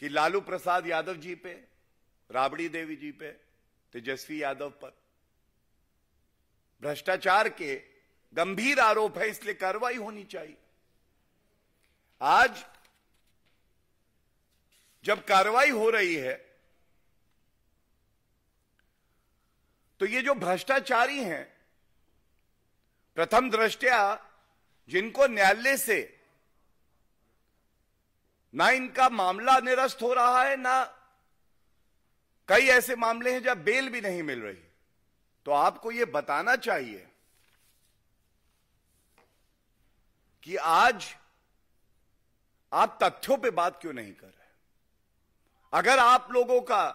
कि लालू प्रसाद यादव जी पे, राबड़ी देवी जी पे, तेजस्वी यादव पर भ्रष्टाचार के गंभीर आरोप है, इसलिए कार्रवाई होनी चाहिए। आज जब कार्रवाई हो रही है तो ये जो भ्रष्टाचारी हैं, प्रथम दृष्टया जिनको न्यायालय से ना इनका मामला निरस्त हो रहा है, ना कई ऐसे मामले हैं जहां बेल भी नहीं मिल रही, तो आपको यह बताना चाहिए कि आज आप तथ्यों पे बात क्यों नहीं कर रहे। अगर आप लोगों का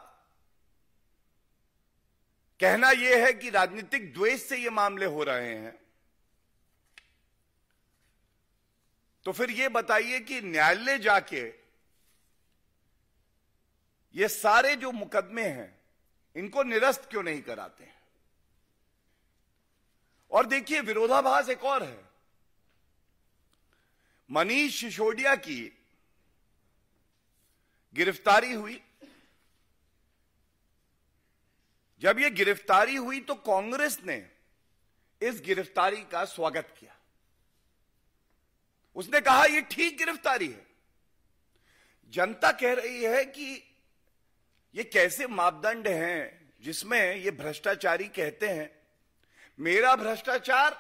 कहना यह है कि राजनीतिक द्वेष से ये मामले हो रहे हैं, तो फिर यह बताइए कि न्यायालय जाके ये सारे जो मुकदमे हैं इनको निरस्त क्यों नहीं कराते हैं। और देखिए, विरोधाभास एक और है। मनीष सिसोदिया की गिरफ्तारी हुई। जब यह गिरफ्तारी हुई तो कांग्रेस ने इस गिरफ्तारी का स्वागत किया। उसने कहा यह ठीक गिरफ्तारी है। जनता कह रही है कि ये कैसे मापदंड हैं जिसमें ये भ्रष्टाचारी कहते हैं मेरा भ्रष्टाचार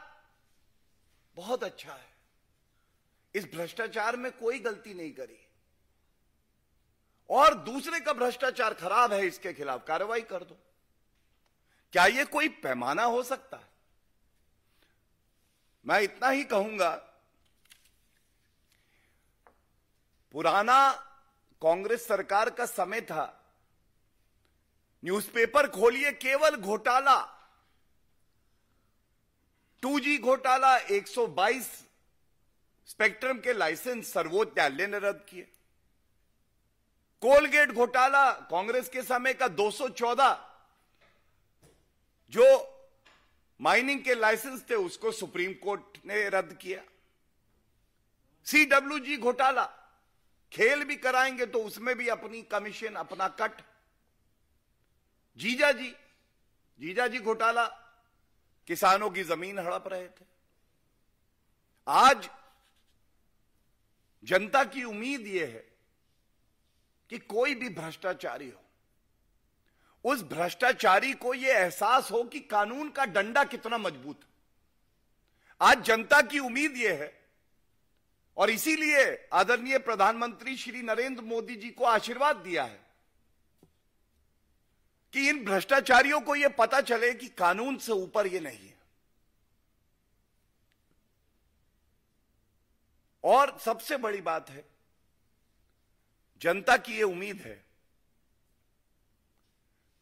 बहुत अच्छा है, इस भ्रष्टाचार में कोई गलती नहीं करी, और दूसरे का भ्रष्टाचार खराब है, इसके खिलाफ कार्रवाई कर दो। क्या यह कोई पैमाना हो सकता है? मैं इतना ही कहूंगा, पुराना कांग्रेस सरकार का समय था, न्यूज़पेपर खोलिए, केवल घोटाला, 2G घोटाला, 122 स्पेक्ट्रम के लाइसेंस सर्वोच्च न्यायालय ने रद्द किए। कोलगेट घोटाला, कांग्रेस के समय का 214 जो माइनिंग के लाइसेंस थे उसको सुप्रीम कोर्ट ने रद्द किया। CWG घोटाला, खेल भी कराएंगे तो उसमें भी अपनी कमीशन, अपना कट। जीजाजी घोटाला, किसानों की जमीन हड़प रहे थे। आज जनता की उम्मीद यह है कि कोई भी भ्रष्टाचारी हो, उस भ्रष्टाचारी को यह एहसास हो कि कानून का डंडा कितना मजबूत है। आज जनता की उम्मीद यह है, और इसीलिए आदरणीय प्रधानमंत्री श्री नरेंद्र मोदी जी को आशीर्वाद दिया है कि इन भ्रष्टाचारियों को यह पता चले कि कानून से ऊपर यह नहीं है। और सबसे बड़ी बात है, जनता की यह उम्मीद है,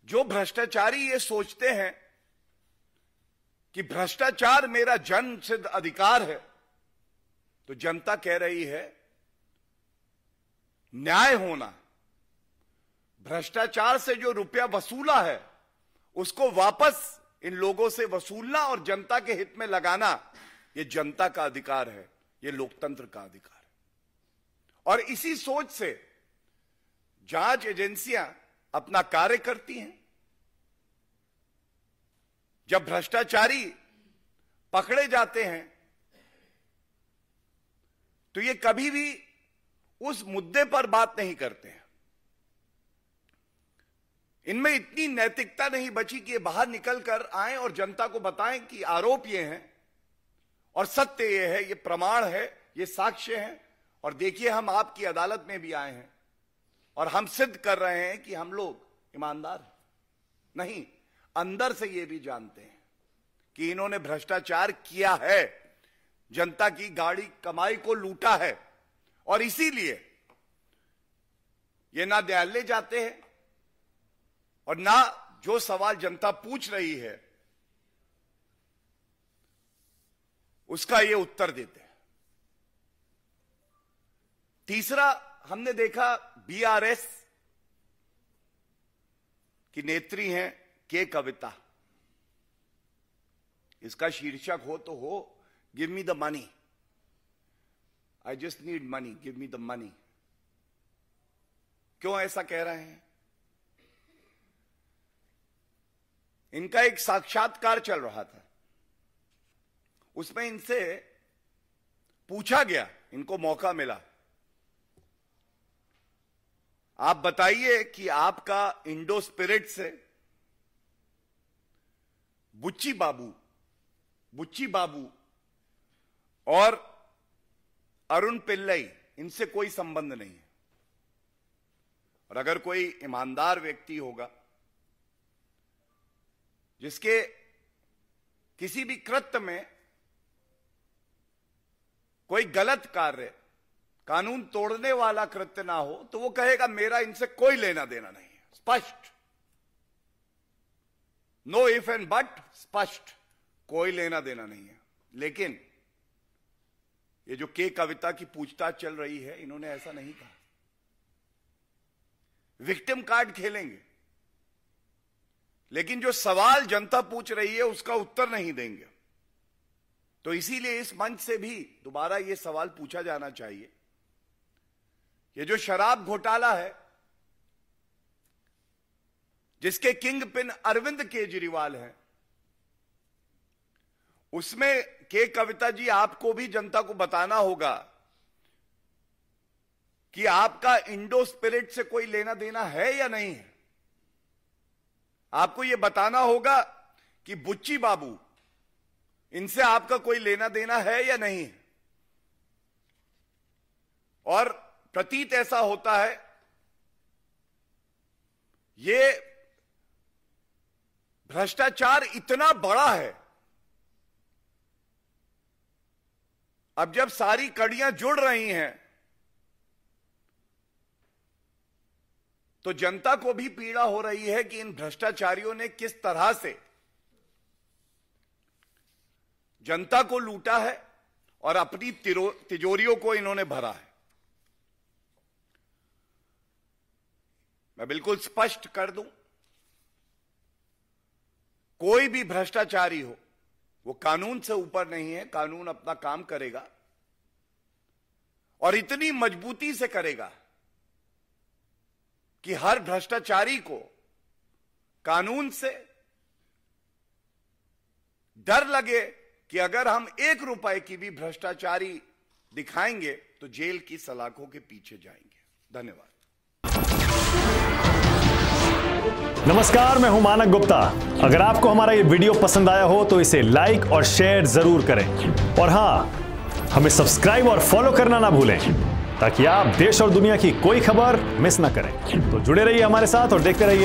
जो भ्रष्टाचारी ये सोचते हैं कि भ्रष्टाचार मेरा जन्म सिद्ध अधिकार है, तो जनता कह रही है न्याय होना, भ्रष्टाचार से जो रुपया वसूला है उसको वापस इन लोगों से वसूलना और जनता के हित में लगाना, यह जनता का अधिकार है, यह लोकतंत्र का अधिकार है। और इसी सोच से जांच एजेंसियां अपना कार्य करती हैं। जब भ्रष्टाचारी पकड़े जाते हैं तो ये कभी भी उस मुद्दे पर बात नहीं करते हैं। इनमें इतनी नैतिकता नहीं बची कि ये बाहर निकल कर आए और जनता को बताएं कि आरोप ये हैं और सत्य ये है, ये प्रमाण है, ये साक्ष्य हैं, और देखिए हम आपकी अदालत में भी आए हैं और हम सिद्ध कर रहे हैं कि हम लोग ईमानदार हैं। नहीं, अंदर से ये भी जानते हैं कि इन्होंने भ्रष्टाचार किया है, जनता की गाड़ी कमाई को लूटा है, और इसीलिए ये ना न्यायालय जाते हैं और ना जो सवाल जनता पूछ रही है उसका ये उत्तर देते हैं। तीसरा, हमने देखा BRS की नेत्री हैं के कविता। इसका शीर्षक हो तो हो give me the money, I just need money, give me the money. क्यों ऐसा कह रहे हैं? इनका एक साक्षात्कार चल रहा था, उसमें इनसे पूछा गया, इनको मौका मिला, आप बताइए कि आपका इंडो स्पिरिट से बुच्ची बाबू और अरुण पिल्लई, इनसे कोई संबंध नहीं है। और अगर कोई ईमानदार व्यक्ति होगा जिसके किसी भी कृत्य में कोई गलत कार्य, कानून तोड़ने वाला कृत्य ना हो, तो वो कहेगा मेरा इनसे कोई लेना देना नहीं है। स्पष्ट, नो इफ एंड बट, स्पष्ट, कोई लेना देना नहीं है। लेकिन ये जो के कविता की पूछताछ चल रही है, इन्होंने ऐसा नहीं कहा। विक्टिम कार्ड खेलेंगे, लेकिन जो सवाल जनता पूछ रही है उसका उत्तर नहीं देंगे। तो इसीलिए इस मंच से भी दोबारा यह सवाल पूछा जाना चाहिए, ये जो शराब घोटाला है, जिसके किंग पिन अरविंद केजरीवाल हैं, उसमें के कविता जी आपको भी जनता को बताना होगा कि आपका इंडो स्पिरिट से कोई लेना देना है या नहीं है। आपको यह बताना होगा कि बुच्ची बाबू, इनसे आपका कोई लेना देना है या नहीं है। और प्रतीत ऐसा होता है, ये भ्रष्टाचार इतना बड़ा है, अब जब सारी कड़ियां जुड़ रही हैं तो जनता को भी पीड़ा हो रही है कि इन भ्रष्टाचारियों ने किस तरह से जनता को लूटा है और अपनी तिजोरियों को इन्होंने भरा है। मैं बिल्कुल स्पष्ट कर दूं, कोई भी भ्रष्टाचारी हो, वो कानून से ऊपर नहीं है। कानून अपना काम करेगा और इतनी मजबूती से करेगा कि हर भ्रष्टाचारी को कानून से डर लगे कि अगर हम 1 रुपए की भी भ्रष्टाचारी दिखाएंगे तो जेल की सलाखों के पीछे जाएंगे। धन्यवाद। नमस्कार, मैं हूं मानक गुप्ता। अगर आपको हमारा ये वीडियो पसंद आया हो तो इसे लाइक और शेयर जरूर करें, और हां, हमें सब्सक्राइब और फॉलो करना ना भूलें ताकि आप देश और दुनिया की कोई खबर मिस ना करें। तो जुड़े रहिए हमारे साथ और देखते रहिए